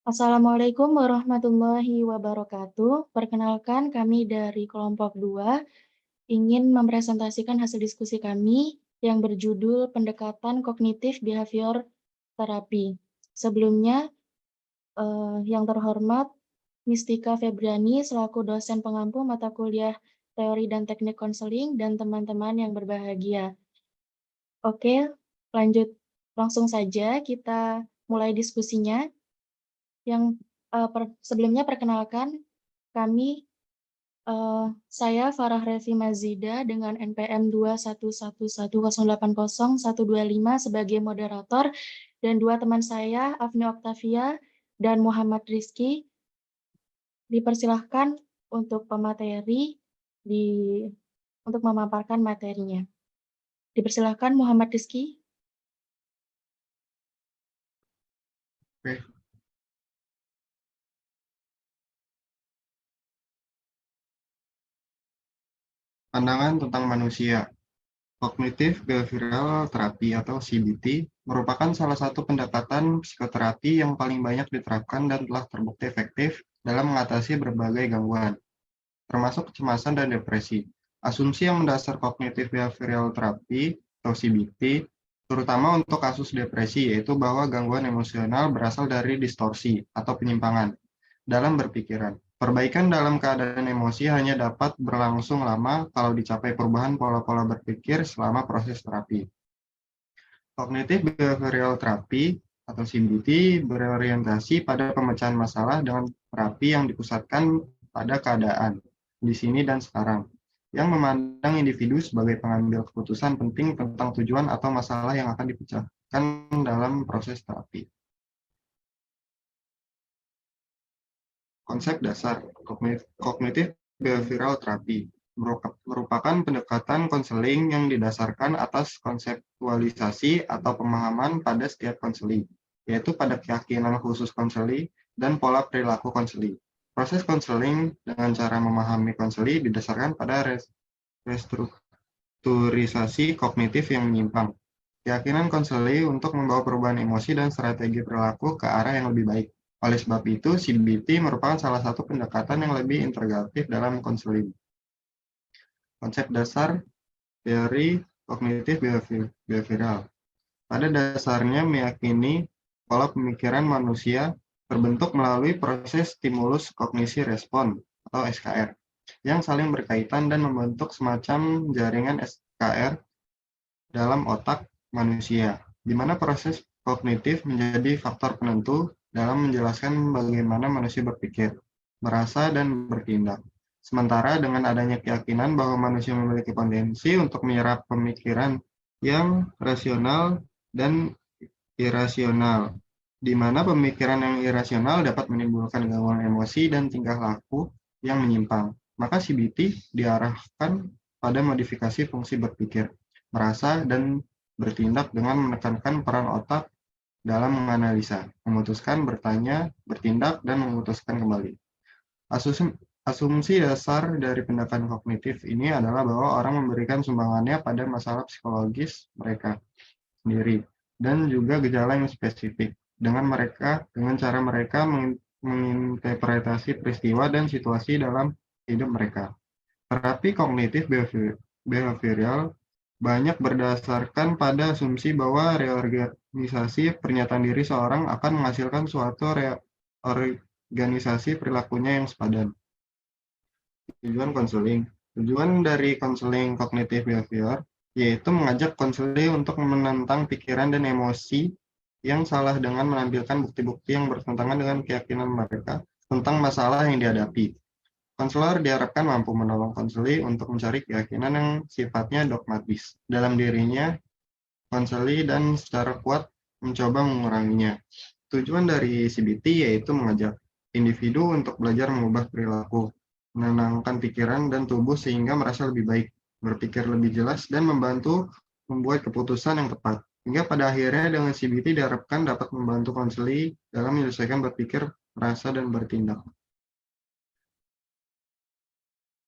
Assalamualaikum warahmatullahi wabarakatuh. Perkenalkan, kami dari kelompok 2 ingin mempresentasikan hasil diskusi kami yang berjudul Pendekatan Kognitif Behavior Terapi. Sebelumnya, yang terhormat Mistika Febriani selaku dosen pengampu mata kuliah Teori dan Teknik Konseling dan teman-teman yang berbahagia. Oke, langsung saja kita mulai diskusinya. Sebelumnya perkenalkan, kami, saya Farah Revi Mazida dengan NPM 21110800125 sebagai moderator, dan dua teman saya, Afni Oktavia dan Muhammad Rizky, dipersilahkan untuk pemateri untuk memaparkan materinya. Dipersilahkan Muhammad Rizky. Oke. Pandangan tentang manusia. Cognitive Behavioral Therapy atau CBT merupakan salah satu pendekatan psikoterapi yang paling banyak diterapkan dan telah terbukti efektif dalam mengatasi berbagai gangguan, termasuk kecemasan dan depresi. Asumsi yang mendasar Cognitive Behavioral Therapy atau CBT, terutama untuk kasus depresi, yaitu bahwa gangguan emosional berasal dari distorsi atau penyimpangan dalam berpikiran. Perbaikan dalam keadaan emosi hanya dapat berlangsung lama kalau dicapai perubahan pola-pola berpikir selama proses terapi. Cognitive Behavioral Therapy atau CBT berorientasi pada pemecahan masalah dengan terapi yang dipusatkan pada keadaan di sini dan sekarang, yang memandang individu sebagai pengambil keputusan penting tentang tujuan atau masalah yang akan dipecahkan dalam proses terapi. Konsep dasar Cognitive Behavioral Therapy merupakan pendekatan konseling yang didasarkan atas konseptualisasi atau pemahaman pada setiap konseli, yaitu pada keyakinan khusus konseli dan pola perilaku konseli. Proses konseling dengan cara memahami konseli didasarkan pada restrukturisasi kognitif yang menyimpang, keyakinan konseli untuk membawa perubahan emosi dan strategi perilaku ke arah yang lebih baik. Oleh sebab itu, CBT merupakan salah satu pendekatan yang lebih integratif dalam konseling. Konsep dasar teori kognitif behavioral. Pada dasarnya meyakini pola pemikiran manusia terbentuk melalui proses stimulus kognisi respon atau SKR yang saling berkaitan dan membentuk semacam jaringan SKR dalam otak manusia, di mana proses kognitif menjadi faktor penentu dalam menjelaskan bagaimana manusia berpikir, merasa, dan bertindak. Sementara dengan adanya keyakinan bahwa manusia memiliki potensi untuk menyerap pemikiran yang rasional dan irasional, di mana pemikiran yang irasional dapat menimbulkan gangguan emosi dan tingkah laku yang menyimpang. Maka CBT diarahkan pada modifikasi fungsi berpikir, merasa, dan bertindak dengan menekankan peran otak dalam menganalisa, memutuskan, bertanya, bertindak, dan memutuskan kembali. Asumsi dasar dari pendekatan kognitif ini adalah bahwa orang memberikan sumbangannya pada masalah psikologis mereka sendiri dan juga gejala yang spesifik dengan cara mereka menginterpretasi peristiwa dan situasi dalam hidup mereka. Terapi kognitif behavioral banyak berdasarkan pada asumsi bahwa reorganisasi pernyataan diri seorang akan menghasilkan suatu reorganisasi perilakunya yang sepadan. Tujuan konseling. Tujuan dari konseling kognitif behavior yaitu mengajak konseli untuk menentang pikiran dan emosi yang salah dengan menampilkan bukti-bukti yang bertentangan dengan keyakinan mereka tentang masalah yang dihadapi. Konselor diharapkan mampu menolong konseli untuk mencari keyakinan yang sifatnya dogmatis dalam dirinya konseli dan secara kuat mencoba menguranginya. Tujuan dari CBT yaitu mengajak individu untuk belajar mengubah perilaku, menenangkan pikiran dan tubuh sehingga merasa lebih baik, berpikir lebih jelas, dan membantu membuat keputusan yang tepat. Hingga pada akhirnya dengan CBT diharapkan dapat membantu konseli dalam menyelesaikan berpikir, merasa, dan bertindak.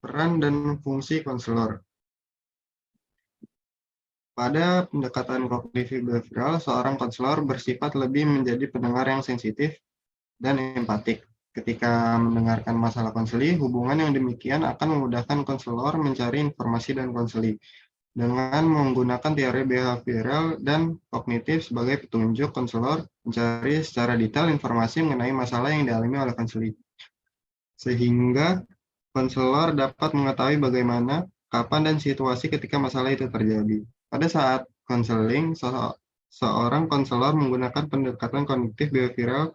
Peran dan fungsi konselor. Pada pendekatan kognitif behavioral, seorang konselor bersifat lebih menjadi pendengar yang sensitif dan empatik. Ketika mendengarkan masalah konseli, hubungan yang demikian akan memudahkan konselor mencari informasi dan konseli dengan menggunakan teori behavioral dan kognitif sebagai petunjuk. Konselor mencari secara detail informasi mengenai masalah yang dialami oleh konseli, sehingga konselor dapat mengetahui bagaimana, kapan, dan situasi ketika masalah itu terjadi. Pada saat konseling, seorang konselor menggunakan pendekatan kognitif behavioral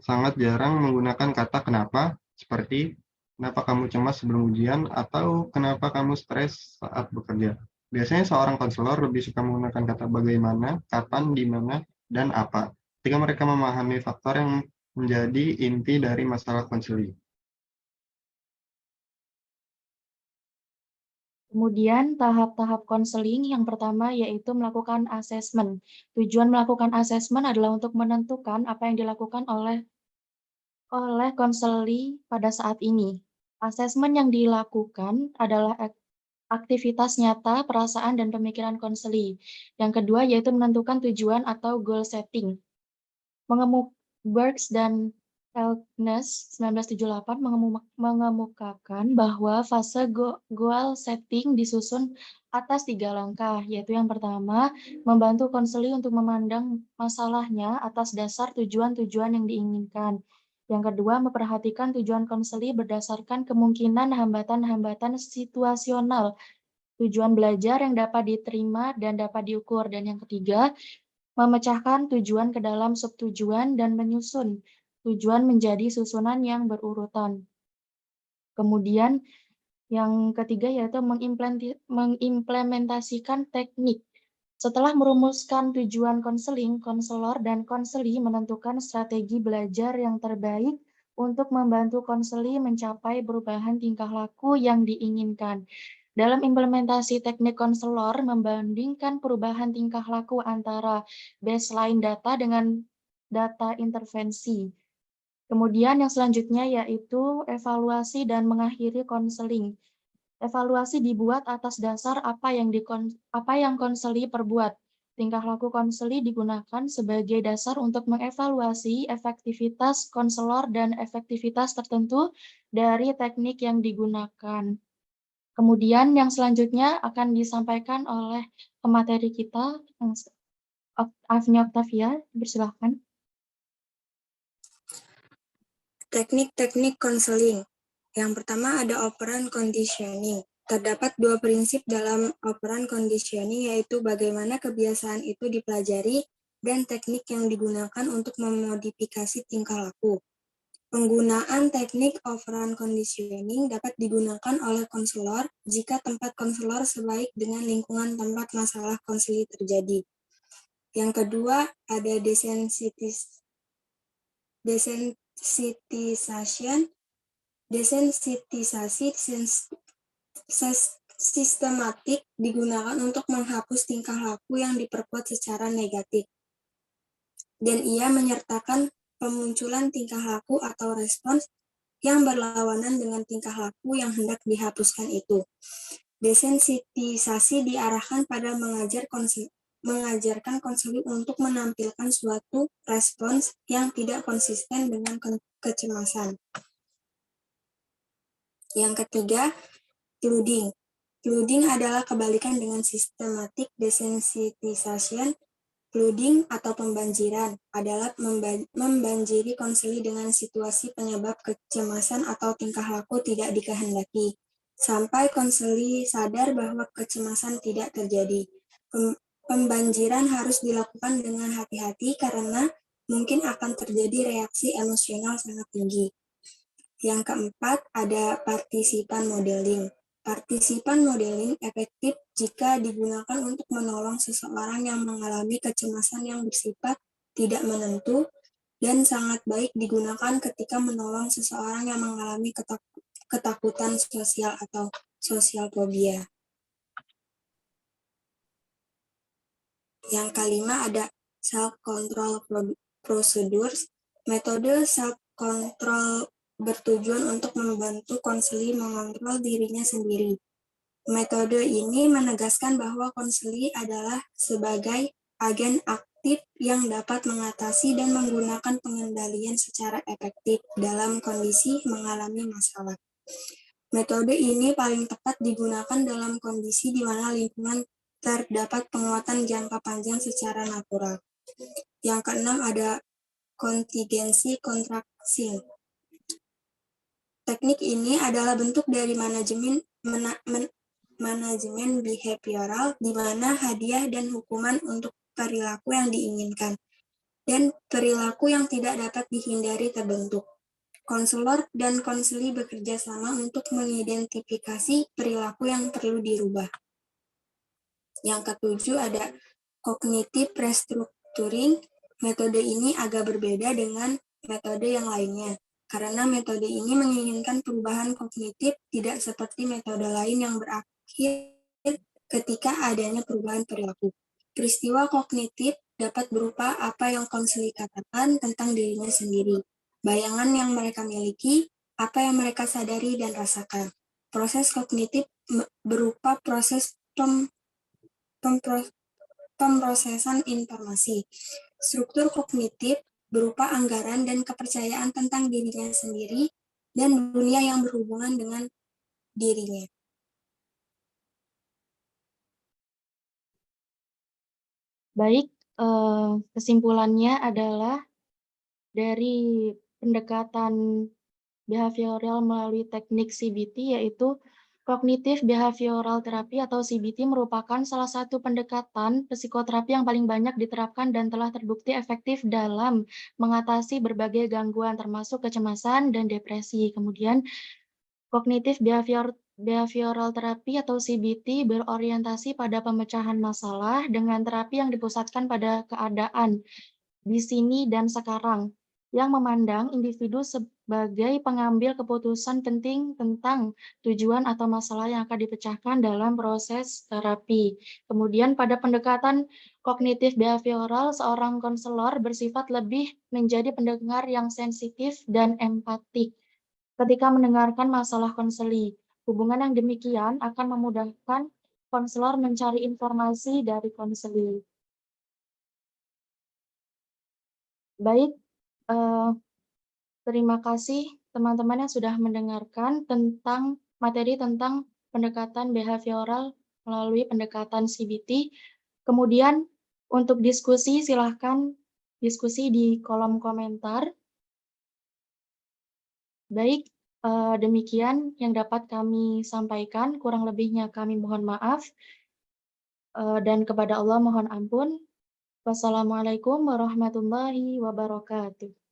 sangat jarang menggunakan kata kenapa, seperti kenapa kamu cemas sebelum ujian atau kenapa kamu stres saat bekerja. Biasanya seorang konselor lebih suka menggunakan kata bagaimana, kapan, di mana, dan apa, ketika mereka memahami faktor yang menjadi inti dari masalah konseling. Kemudian tahap-tahap konseling yang pertama yaitu melakukan asesmen. Tujuan melakukan asesmen adalah untuk menentukan apa yang dilakukan oleh konseli pada saat ini. Asesmen yang dilakukan adalah aktivitas nyata, perasaan, dan pemikiran konseli. Yang kedua yaitu menentukan tujuan atau goal setting. Burks dan Elkness 1978 mengemukakan bahwa fase goal setting disusun atas 3 langkah, yaitu yang pertama, membantu konseli untuk memandang masalahnya atas dasar tujuan-tujuan yang diinginkan. Yang kedua, memperhatikan tujuan konseli berdasarkan kemungkinan hambatan-hambatan situasional, tujuan belajar yang dapat diterima dan dapat diukur. Dan yang ketiga, memecahkan tujuan ke dalam subtujuan dan menyusun tujuan menjadi susunan yang berurutan. Kemudian yang ketiga yaitu mengimplementasikan teknik. Setelah merumuskan tujuan konseling, konselor dan konseli menentukan strategi belajar yang terbaik untuk membantu konseli mencapai perubahan tingkah laku yang diinginkan. Dalam implementasi teknik konselor membandingkan perubahan tingkah laku antara baseline data dengan data intervensi. Kemudian yang selanjutnya yaitu evaluasi dan mengakhiri konseling. Evaluasi dibuat atas dasar apa yang konseli perbuat. Tingkah laku konseli digunakan sebagai dasar untuk mengevaluasi efektivitas konselor dan efektivitas tertentu dari teknik yang digunakan. Kemudian yang selanjutnya akan disampaikan oleh pemateri kita, Afni Oktavia, dipersilakan. Teknik-teknik konseling. Yang pertama ada operant conditioning. Terdapat 2 prinsip dalam operant conditioning, yaitu bagaimana kebiasaan itu dipelajari dan teknik yang digunakan untuk memodifikasi tingkah laku. Penggunaan teknik operant conditioning dapat digunakan oleh konselor jika tempat konselor sebaik dengan lingkungan tempat masalah konseli terjadi. Yang kedua, ada desensitisasi sistematik digunakan untuk menghapus tingkah laku yang diperkuat secara negatif. Dan ia menyertakan pemunculan tingkah laku atau respons yang berlawanan dengan tingkah laku yang hendak dihapuskan itu. Desensitisasi diarahkan pada mengajarkan konseli untuk menampilkan suatu respons yang tidak konsisten dengan kecemasan. Yang ketiga, clouding. Clouding adalah kebalikan dengan systematic desensitization. Clouding atau pembanjiran adalah membanjiri konseli dengan situasi penyebab kecemasan atau tingkah laku tidak dikehendaki, sampai konseli sadar bahwa kecemasan tidak terjadi. Pembanjiran harus dilakukan dengan hati-hati karena mungkin akan terjadi reaksi emosional sangat tinggi. Yang keempat, ada partisipan modeling. Partisipan modeling efektif jika digunakan untuk menolong seseorang yang mengalami kecemasan yang bersifat tidak menentu dan sangat baik digunakan ketika menolong seseorang yang mengalami ketakutan sosial atau social phobia. Yang kelima ada self-control procedures. Metode self-control bertujuan untuk membantu konseli mengontrol dirinya sendiri. Metode ini menegaskan bahwa konseli adalah sebagai agen yang dapat mengatasi dan menggunakan pengendalian secara efektif dalam kondisi mengalami masalah. Metode ini paling tepat digunakan dalam kondisi di mana lingkungan terdapat penguatan jangka panjang secara natural. Yang keenam ada kontingensi kontraksi. Teknik ini adalah bentuk dari manajemen behavioral, di mana hadiah dan hukuman untuk perilaku yang diinginkan, dan perilaku yang tidak dapat dihindari terbentuk. Konselor dan konseli bekerja sama untuk mengidentifikasi perilaku yang perlu dirubah. Yang ketujuh ada cognitive restructuring. Metode ini agak berbeda dengan metode yang lainnya, karena metode ini menginginkan perubahan kognitif, tidak seperti metode lain yang berakhir ketika adanya perubahan perilaku. Peristiwa kognitif dapat berupa apa yang konseli katakan tentang dirinya sendiri, bayangan yang mereka miliki, apa yang mereka sadari dan rasakan. Proses kognitif berupa proses pemrosesan informasi. Struktur kognitif berupa anggaran dan kepercayaan tentang dirinya sendiri dan dunia yang berhubungan dengan dirinya. Baik, kesimpulannya adalah dari pendekatan behavioral melalui teknik CBT, yaitu Cognitive Behavioral Therapy atau CBT merupakan salah satu pendekatan psikoterapi yang paling banyak diterapkan dan telah terbukti efektif dalam mengatasi berbagai gangguan termasuk kecemasan dan depresi. Kemudian Cognitive Behavioral Therapy atau CBT berorientasi pada pemecahan masalah dengan terapi yang dipusatkan pada keadaan di sini dan sekarang, yang memandang individu sebagai pengambil keputusan penting tentang tujuan atau masalah yang akan dipecahkan dalam proses terapi. Kemudian pada pendekatan kognitif behavioral, seorang konselor bersifat lebih menjadi pendengar yang sensitif dan empatik ketika mendengarkan masalah konseli. Hubungan yang demikian akan memudahkan konselor mencari informasi dari konseli. Baik, terima kasih teman-teman yang sudah mendengarkan tentang materi tentang pendekatan behavioral melalui pendekatan CBT. Kemudian untuk diskusi silahkan diskusi di kolom komentar. Baik, demikian yang dapat kami sampaikan, kurang lebihnya kami mohon maaf, dan kepada Allah mohon ampun. Wassalamualaikum warahmatullahi wabarakatuh.